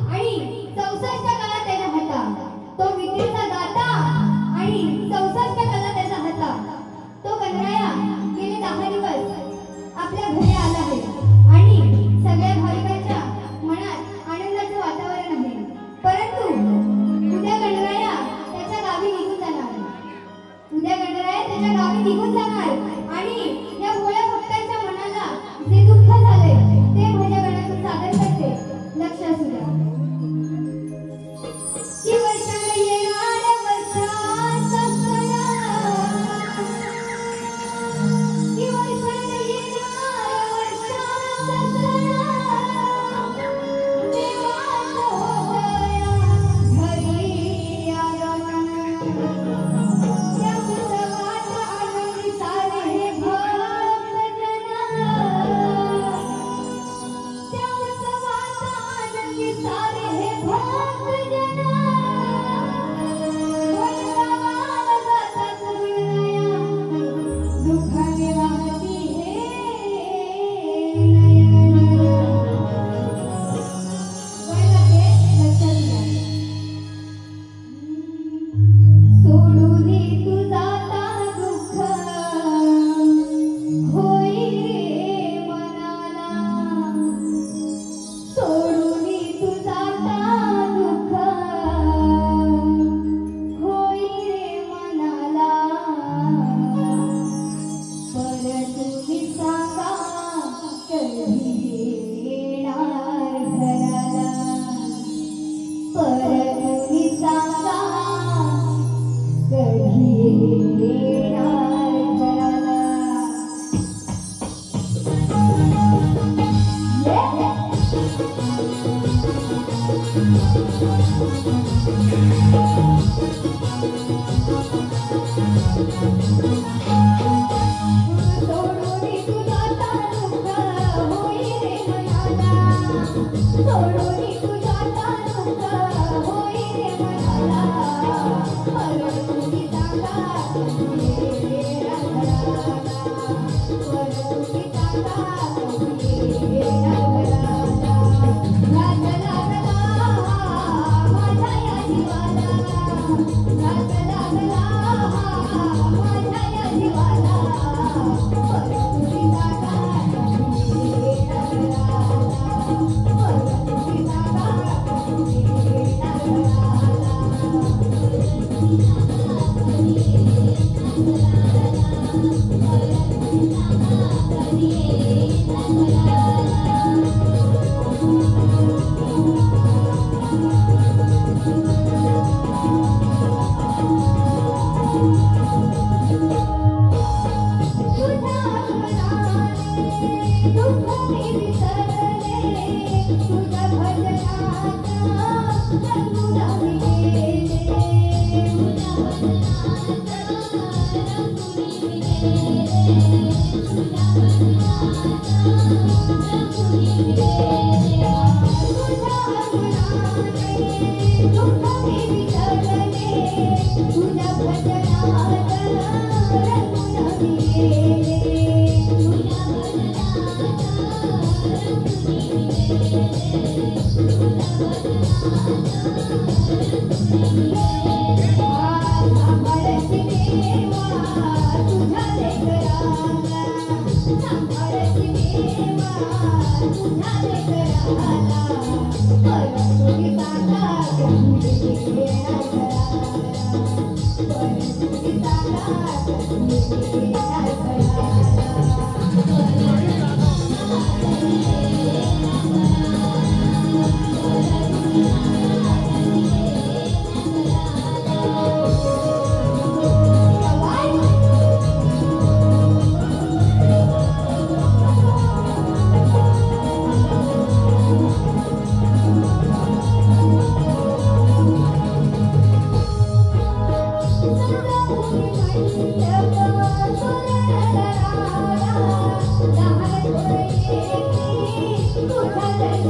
आणि 64 कला त्याच्या हातात. तो विद्येचा दाता आणि 64 कला त्याच्या हातात. तो गणराया गेले 10 दिवस आपल्या घरी आला आहे आणि सगळ्या भाविकांच्या मनात आनंदाचे वातावरण आहे. परंतु उद्या गणराया त्याच्या गावी निघून जाणार. उद्या गणराया त्याच्या गावी निघून जाणार आणि या भोळ्या भक्तांच्या मनाला जे दुःख झाले ते माझ्या गणातून सादर करते. लक्ष असू द्या. की वर्षाला येणार वर्षाचा सणा, की वर्षाला येणार वर्षाचा सणा, देवाचा होया घरी आगमन. त्या उत्सवाचा आनंदी सारे हे भक्तजन, त्या उत्सवाचा आनंदी सारे हे भक्तजन. वनरावाला जातात गणराया, दुःखाने वाहती हे नयन. वळणाचे लक्षात घ्या. सोडून तू जाता दुःख होई रे मनाला. सोडून तू जाता दुःख होई रे मनाला. पर तुम्ही सांगा कधी येणार घराला. पर तुम्ही सांगा कधी येणार घराला. सोडून तू जाता दुःख होई रे मनाला. सोडून तू जाता दुःख होई रे मनाला. पर तुम्ही सांगा कधी येणार घराला. पर तुम्ही सांगा कधी येणार घराला. लाज लागला माझ्या या जीवाला. लाज लागला माझ्या या जीवाला. पर तुम्ही सांगा कधी येणार घराला. पर तुम्ही सांगा कधी येणार तुझा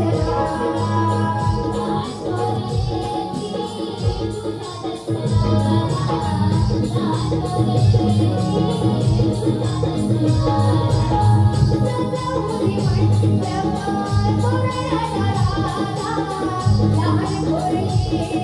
Thank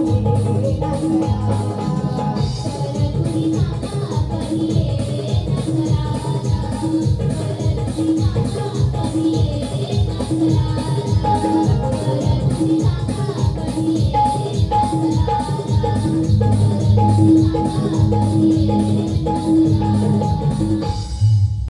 you.